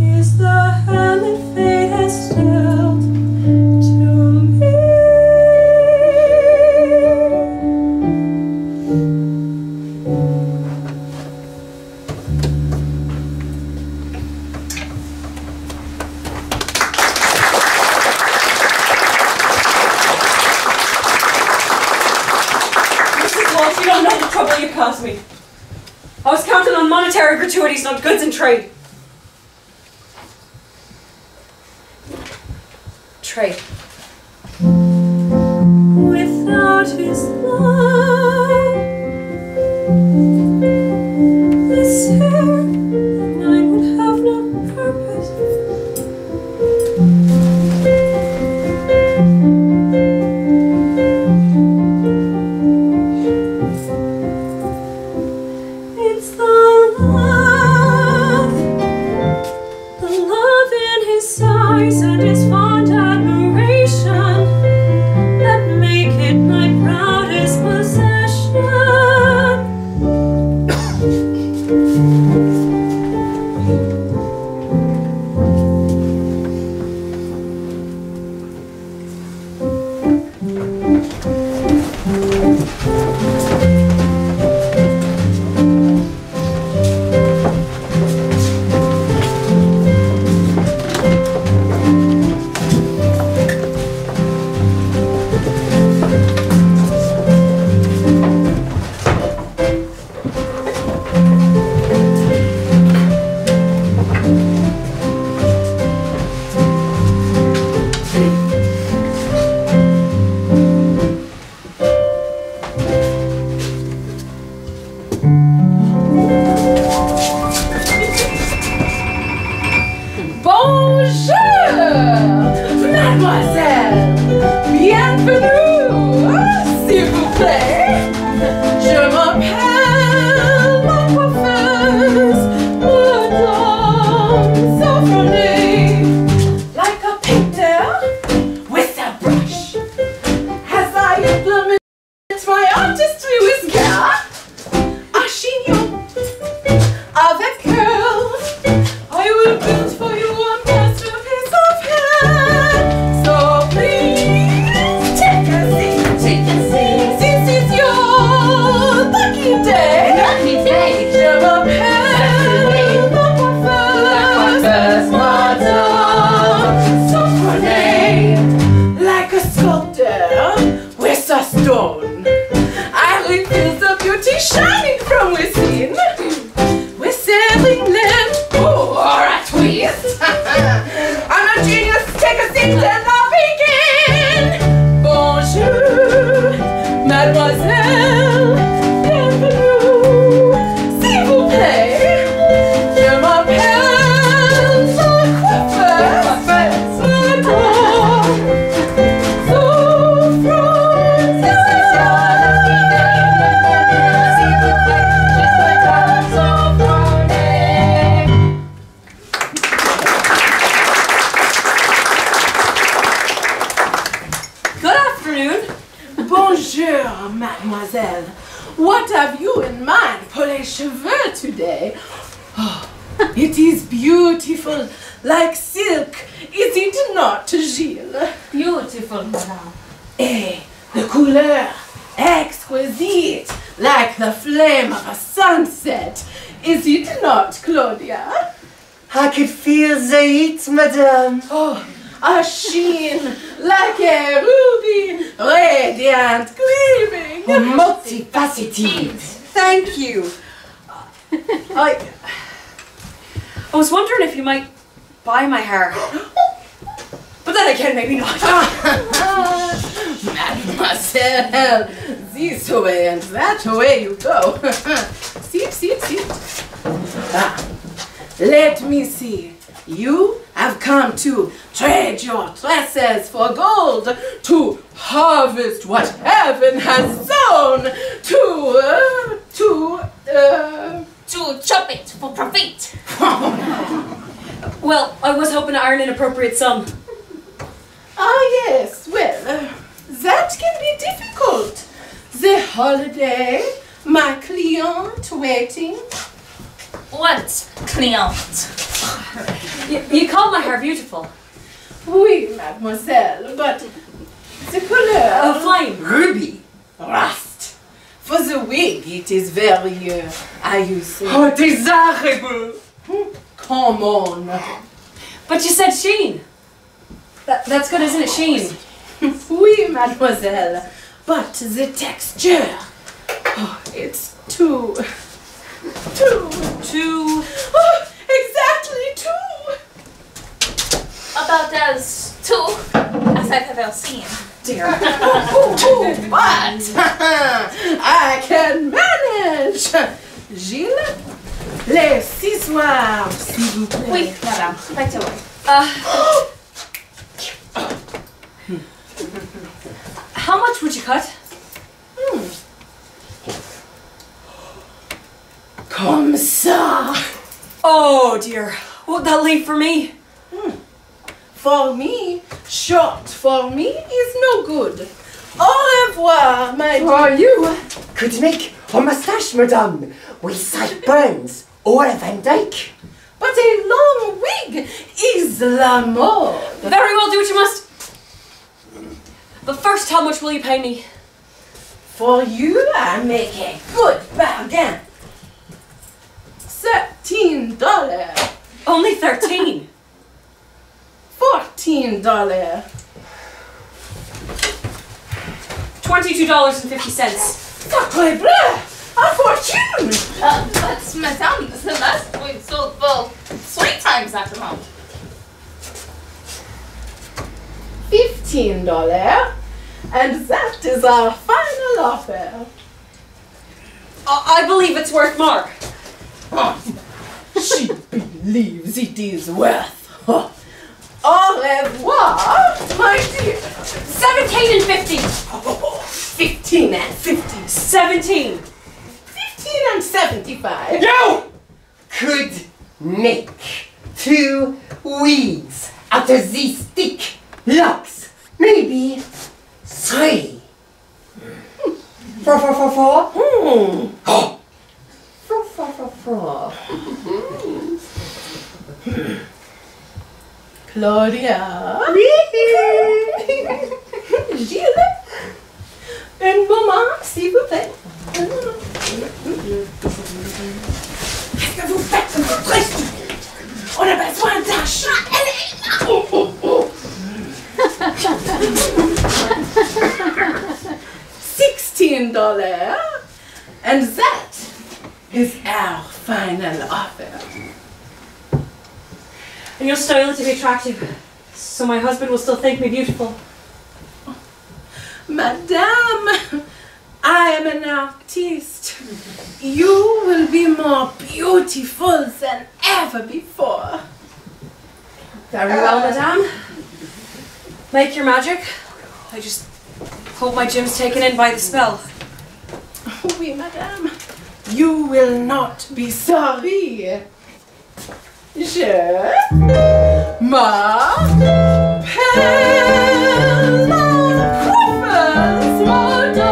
is the hand that fate has dealt to me. Mrs. Walsh, you don't know the trouble you caused me. I was counting on monetary gratuities, not goods and trade. Trade. Without his love, this hair of mine would have no purpose. It's the love you in mind for les cheveux today. Oh, it is beautiful, like silk, is it not, Gilles? Beautiful, madame. Eh, the couleur, exquisite, like the flame of a sunset, is it not, Claudia? I could feel the heat, madame. Oh, a sheen, like a ruby, radiant, gleaming. Multifaceted. Thank you. I was wondering if you might buy my hair. But then again, maybe not. Mademoiselle, this way and that way you go. Sit. Let me see. You have come to trade your tresses for gold, to harvest what heaven has sown, To chop it for profit. Well, I was hoping to earn an appropriate sum. Ah, yes, well, that can be difficult. The holiday, my client waiting. What client? You call my hair beautiful. Oui, mademoiselle, but the couleur. Flame. Ruby. Rust. For the wig, it is very, how you say? Oh, desirable. Come on. But you said sheen. That's good, isn't it, sheen? Oui, mademoiselle, but the texture, oh, it's too, oh, exactly two. About as two as I've ever seen. Dear. Too much. I can manage. Gilles, les 6 soirs, s'il vous plaît. Oui, madame, right away. How much would you cut? Comme ça. Oh dear. Won't that leave for me? For me, short for me is no good. Au revoir, my dear. You could make a moustache, madame, with sideburns or a Van Dyke. But a long wig is la mode. Very well, do what you must. But first, how much will you pay me? For you, I make a good bargain. $13. Only 13. $14. $22.50. Sacre bleu! A fortune! But madame, the last we sold for 3 times that amount. $15. And that is our final offer. I believe it's worth more. She believes it is worth. Au revoir, my dear. 17 and 50. 15 and 50. 17. 15 and 75. You could make 2 wigs out of these thick locks. Maybe 3. 4. 4. Claudia. Gilles. Un moment, s'il vous plaît. Qu'est-ce que vous faites comme votre stupide? On a besoin d'un chat. $16. And that is our final offer. And you'll style it to be attractive, so my husband will still think me beautiful. Madame, I am an artist. You will be more beautiful than ever before. Very well, madame. Make your magic. I just hope my gym's taken in by the spell. Oui, madame. You will not be sorry. Je m'appelle Crawford's Model.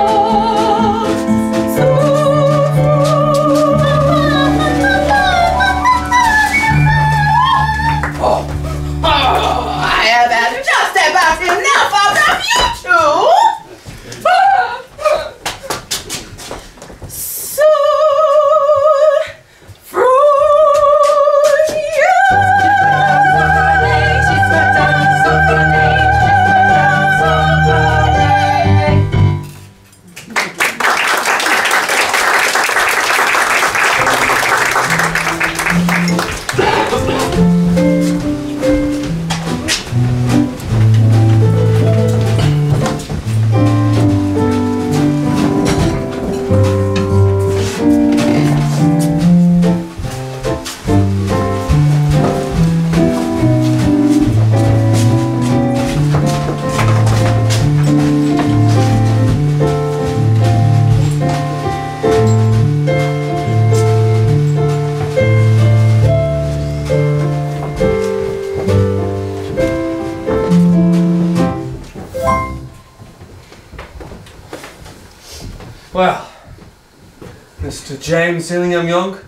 James, seeing I'm young,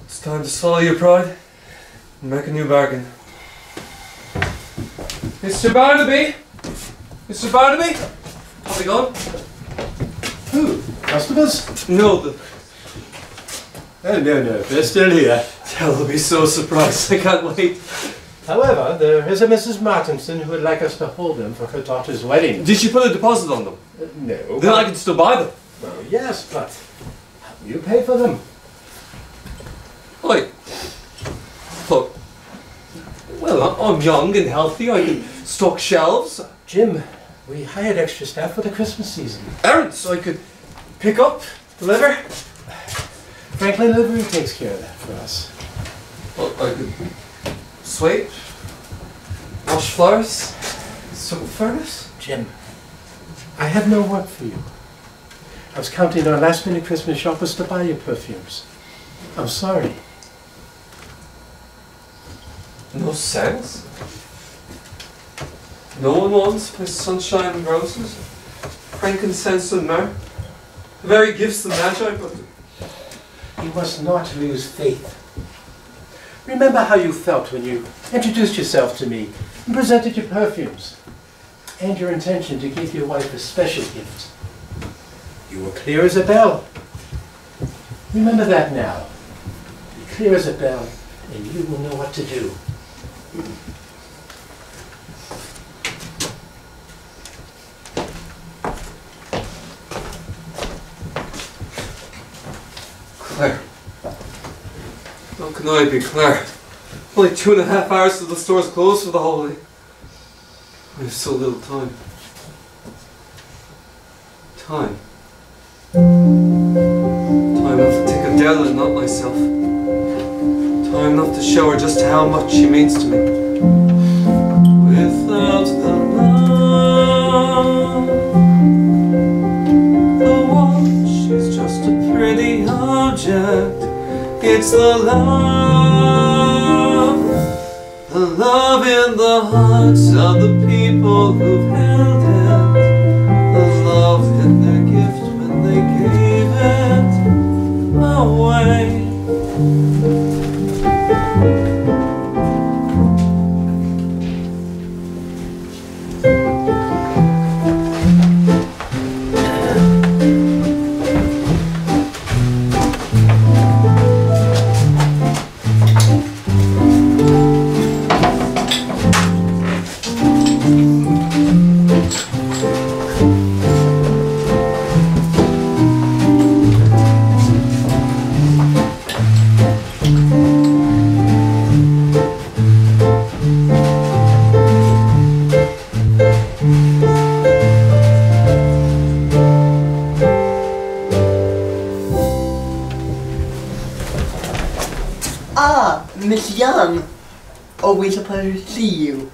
it's time to swallow your pride and make a new bargain. Mr. Barnaby! Mr. Barnaby! How's it going? Who? Customers? No, the... Oh, no, they're still here. They'll be so surprised, I can't wait. However, there is a Mrs. Martinson who would like us to hold them for her daughter's wedding. Did she put a deposit on them? No. Then I can still buy them. Well, yes, but you pay for them. Look, well, I'm young and healthy, I can stock shelves. Jim, we hired extra staff for the Christmas season. Errands I could pick up, deliver. Franklin Livery takes care of that for us. Well, I could sweep, wash floors, soap furnace. Jim, I have no work for you. I was counting on last-minute Christmas shoppers to buy you perfumes. I'm sorry. No scents? No one wants my sunshine and roses, frankincense and myrrh, the very gifts of Magi, but... You must not lose faith. Remember how you felt when you introduced yourself to me and presented your perfumes, and your intention to give your wife a special gift. You were clear as a bell. Remember that now. Be clear as a bell, and you will know what to do. Claire. How can I be Claire? Only 2.5 hours till the store's closed for the holiday. I have so little time. Time. Time enough to take Adele and not myself. Time enough to show her just how much she means to me. Without the love, the watch is just a pretty object. It's the love in the hearts of the people who've held it, the love in their gift when they gave it away. Miss Young, always a pleasure to see you.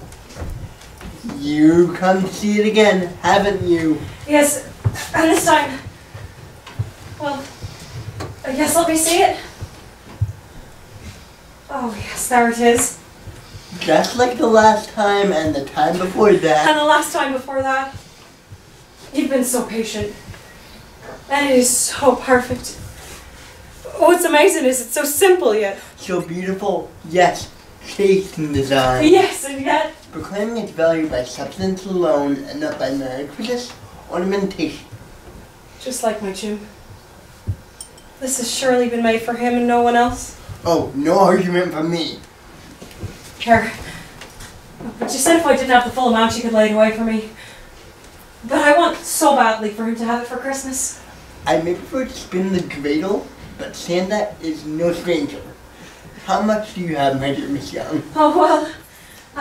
You come to see it again, haven't you? Yes, and this time, well, I guess let me see it. Oh yes, there it is. Just like the last time and the time before that. And the last time before that. You've been so patient. And it is so perfect. What's amazing is it's so simple yet. So beautiful, yes, taste and design. Yes, and yet... Proclaiming its value by substance alone and not by miraculous ornamentation. Just like my Jim. This has surely been made for him and no one else. Oh, no argument from me. Here. But you said if I didn't have the full amount you could lay it away for me. But I want so badly for him to have it for Christmas. I may prefer to spin the dreidel, but Santa is no stranger. How much do you have, my dear Miss Young? Oh, well,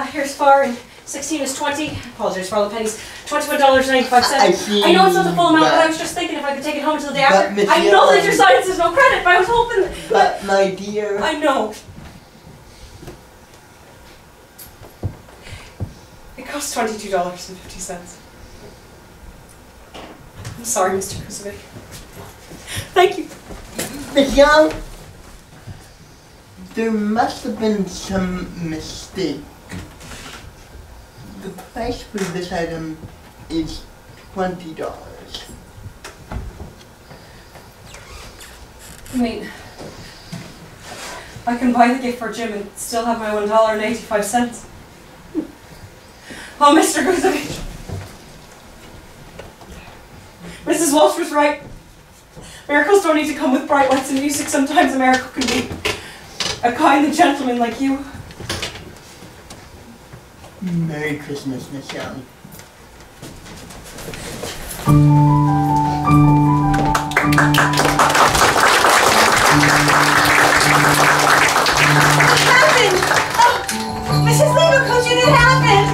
here's 4 and 16 is 20. Apologies for all the pennies. $21.95. I see. I know it's not the full amount, but I was just thinking if I could take it home until the day after. Miss I know that Young, your science is no credit, but I was hoping... But, my dear... I know. It costs $22.50. I'm sorry, Mr. Kuzovic. Thank you. Miss Young, there must have been some mistake. The price for this item is $20. I mean, I can buy the gift for Jim and still have my $1.85. Oh, Mr. Guzovich. Mrs. Walsh was right. Miracles don't need to come with bright lights and music. Sometimes a miracle can be a kind gentleman like you. Merry Christmas, Miss Young. What happened? Oh, Mrs. Liebercoach, it happened.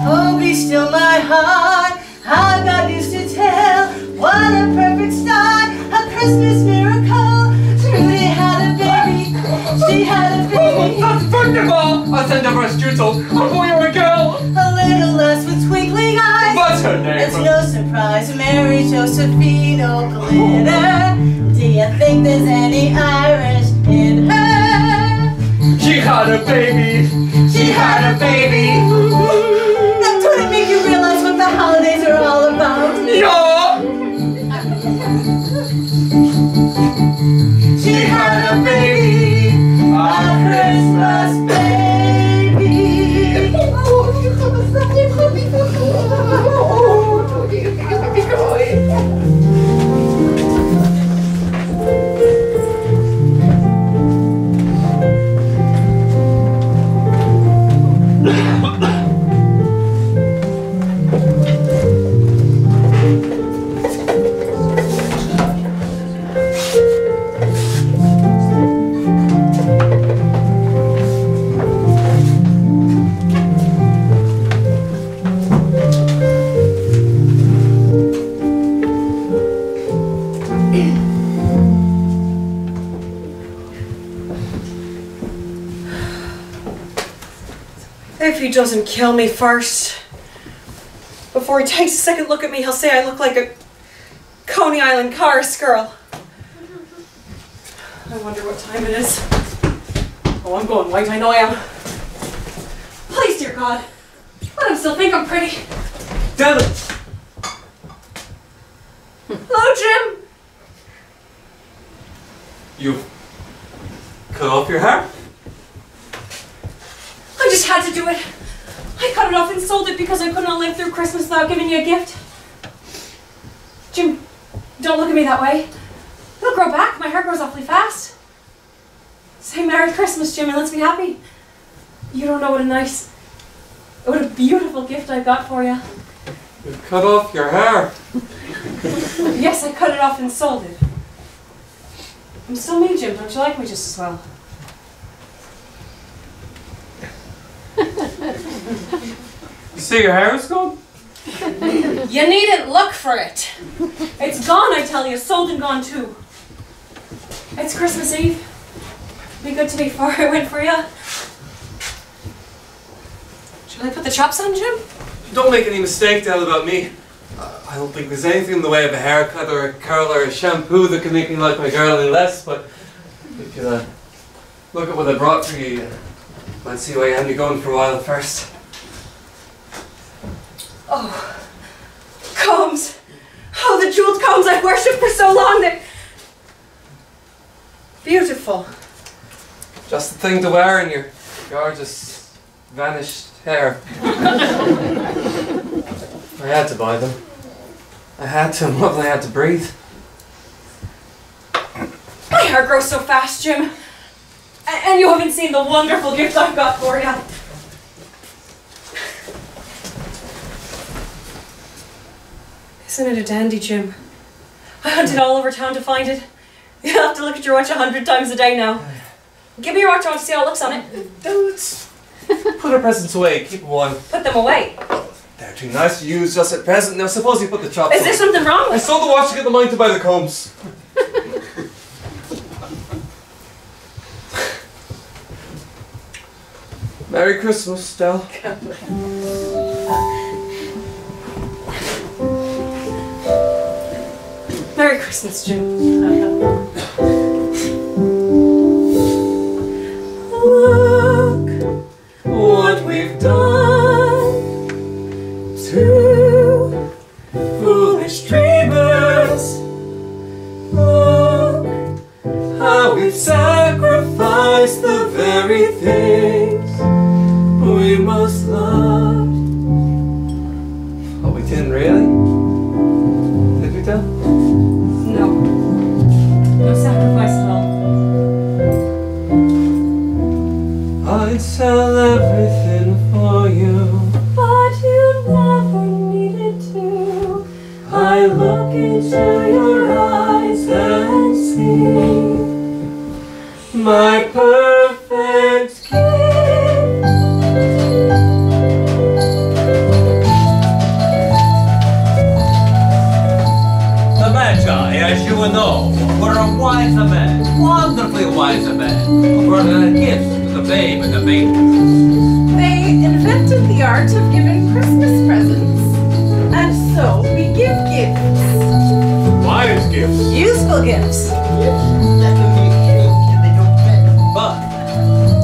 Oh, be still my heart. I've got news to tell. What a perfect start. A Christmas miracle. Trudy had a baby. She had a baby. That's wonderful! I'll send over a strudel. A boy or a girl! A little lass with twinkling eyes. What's her name? It's no surprise. Mary Josephine O'Glitter. Do you think there's any Irish in her? She had a baby! She had a baby. Now, don't it make you realize what the holidays are all about? Yeah! She had a baby, a Christmas baby. If he doesn't kill me first, before he takes a second look at me, he'll say I look like a Coney Island chorus girl. I wonder what time it is. Oh, I'm going white, I know I am. Please, dear God, let him still think I'm pretty. Damn it! Hello, Jim. You've cut off your hair? I just had to do it. I cut it off and sold it because I could not live through Christmas without giving you a gift. Jim, don't look at me that way. It'll grow back. My hair grows awfully fast. Say Merry Christmas, Jim, and let's be happy. You don't know what a beautiful gift I've got for you. You cut off your hair. Yes, I cut it off and sold it. I'm still me, Jim. Don't you like me just as well? You say your hair is gone? You needn't look for it. It's gone, I tell you. Sold and gone too. It's Christmas Eve. Be good to me before I went for you. Shall I put the chops on, Jim? Don't make any mistake, Dell, about me. I don't think there's anything in the way of a haircut or a curl or a shampoo that can make me like my girl any less, but if you look at what I brought for you, you might see why you had me going for a while at first. Oh, combs. Oh, the jeweled combs I've worshipped for so long. They're beautiful. Just the thing to wear in your gorgeous, vanished hair. I had to buy them. I had to, and what I had to breathe. My hair grows so fast, Jim. And you haven't seen the wonderful gift I've got for you. Isn't it a dandy, Jim? I hunted all over town to find it. You'll have to look at your watch 100 times a day now. Give me your watch, I want to see how it looks on it. Dudes, put our presents away, keep them on. Put them away. They're too nice to use just at present. Now suppose you put the chops Is on. there something wrong I with sold the watch to get the money to buy the combs. Merry Christmas, Del. Merry Christmas, Jim. Look what we've done. Two foolish dreamers sacrifice the very things we most loved. Oh, we didn't really? Did we, Deb? No. No sacrifice at all. I'd sell everything for you, But you never needed to. I look into your eyes and see my perfect gift. The Magi, as you will know, were a wiser man, wonderfully wiser man, who brought gifts to the babe and the baby. They invented the art of giving Christmas presents. And so we give gifts. Wise gifts. Useful gifts. That can be exchanged if they don't fit. But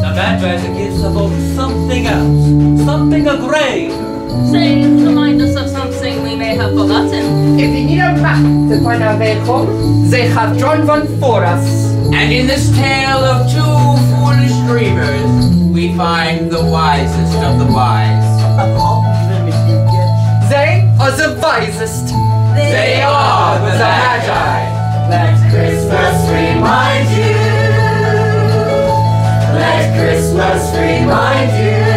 the Magi's gifts about something else, something greater. Say, remind us of something we may have forgotten. If you need a map to find our way home, they have drawn one for us. And in this tale of two foolish dreamers, we find the wisest of the wise. I've all given me gifts. They are the wisest. They are the Magi. Let Christmas remind you. Let Christmas remind you.